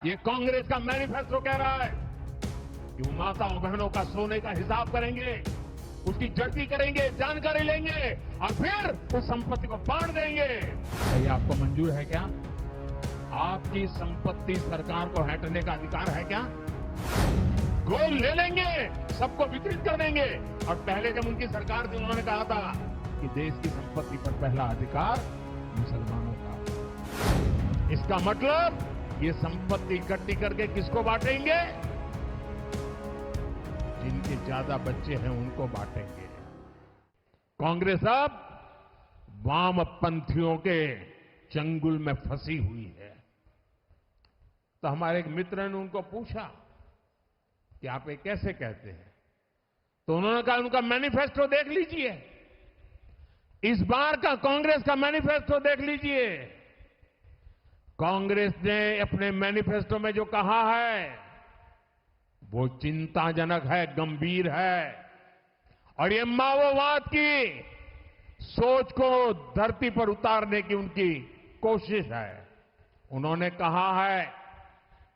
ये कांग्रेस का मैनिफेस्टो कह रहा है कि वो माताओं बहनों का सोने का हिसाब करेंगे, उसकी जड़ती करेंगे, जानकारी लेंगे और फिर उस संपत्ति को बांट देंगे। ये आपको मंजूर है क्या? आपकी संपत्ति सरकार को हटने का अधिकार है क्या? गोल्ड ले लेंगे, सबको वितरित कर देंगे। और पहले जब उनकी सरकार थी उन्होंने कहा था कि देश की संपत्ति पर पहला अधिकार मुसलमानों का। इसका मतलब ये संपत्ति इकट्ठी करके किसको बांटेंगे? जिनके ज्यादा बच्चे हैं उनको बांटेंगे। कांग्रेस अब वामपंथियों के चंगुल में फंसी हुई है। तो हमारे एक मित्र ने उनको पूछा कि आप ये कैसे कहते हैं? तो उन्होंने कहा उनका मैनिफेस्टो देख लीजिए, इस बार का कांग्रेस का मैनिफेस्टो देख लीजिए। कांग्रेस ने अपने मैनिफेस्टो में जो कहा है वो चिंताजनक है, गंभीर है और ये माओवाद की सोच को धरती पर उतारने की उनकी कोशिश है। उन्होंने कहा है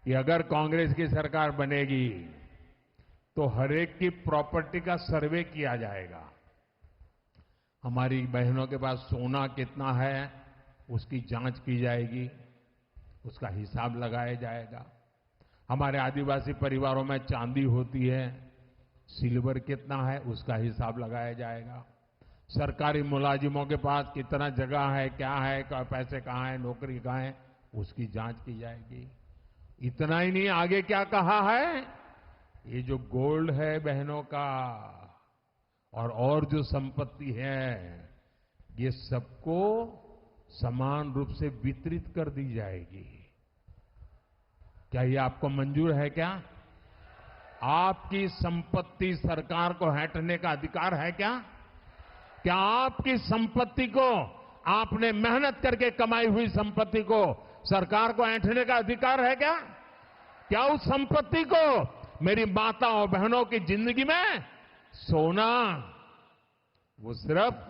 कि अगर कांग्रेस की सरकार बनेगी तो हरेक की प्रॉपर्टी का सर्वे किया जाएगा। हमारी बहनों के पास सोना कितना है उसकी जांच की जाएगी, उसका हिसाब लगाया जाएगा। हमारे आदिवासी परिवारों में चांदी होती है, सिल्वर कितना है उसका हिसाब लगाया जाएगा। सरकारी मुलाजिमों के पास कितना जगह है, क्या है, पैसे कहाँ है, नौकरी कहाँ है, उसकी जांच की जाएगी। इतना ही नहीं, आगे क्या कहा है? ये जो गोल्ड है बहनों का और जो संपत्ति है ये सबको समान रूप से वितरित कर दी जाएगी। क्या ये आपको मंजूर है क्या? आपकी संपत्ति सरकार को हटने का अधिकार है क्या? क्या आपकी संपत्ति को, आपने मेहनत करके कमाई हुई संपत्ति को सरकार को ऐंठने का अधिकार है क्या? क्या उस संपत्ति को मेरी माताओं बहनों की जिंदगी में सोना वो सिर्फ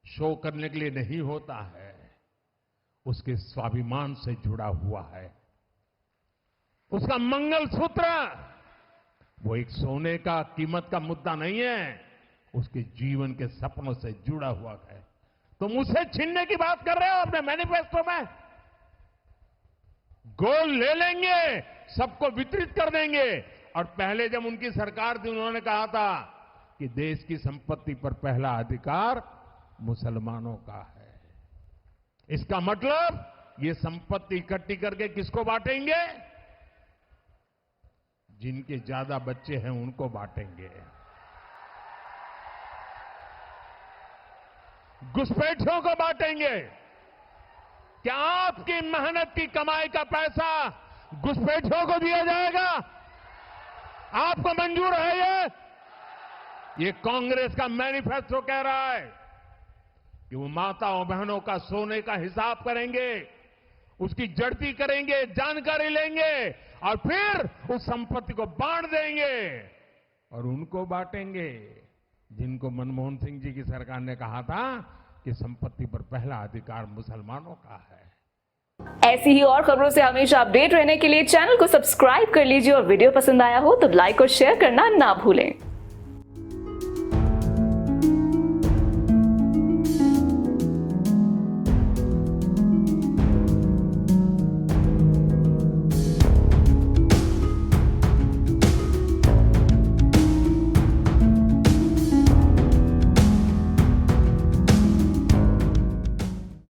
शो करने के लिए नहीं होता है, उसके स्वाभिमान से जुड़ा हुआ है। उसका मंगलसूत्र वो एक सोने का कीमत का मुद्दा नहीं है, उसके जीवन के सपनों से जुड़ा हुआ है। तुम उसे छीनने की बात कर रहे हो अपने मैनिफेस्टो में। गोल्ड ले लेंगे, सबको वितरित कर देंगे। और पहले जब उनकी सरकार थी उन्होंने कहा था कि देश की संपत्ति पर पहला अधिकार मुसलमानों का है। इसका मतलब ये संपत्ति इकट्ठी करके किसको बांटेंगे? जिनके ज्यादा बच्चे हैं उनको बांटेंगे। घुसपैठियों को बांटेंगे। क्या आपकी मेहनत की कमाई का पैसा घुसपैठियों को दिया जाएगा? आपको मंजूर है ये कांग्रेस का मैनिफेस्टो कह रहा है कि वो माताओं बहनों का सोने का हिसाब करेंगे, उसकी जड़ती करेंगे, जानकारी लेंगे और फिर उस संपत्ति को बांट देंगे। और उनको बांटेंगे जिनको मनमोहन सिंह जी की सरकार ने कहा था कि संपत्ति पर पहला अधिकार मुसलमानों का है। ऐसी ही और खबरों से हमेशा अपडेट रहने के लिए चैनल को सब्सक्राइब कर लीजिए और वीडियो पसंद आया हो तो लाइक और शेयर करना ना भूलें।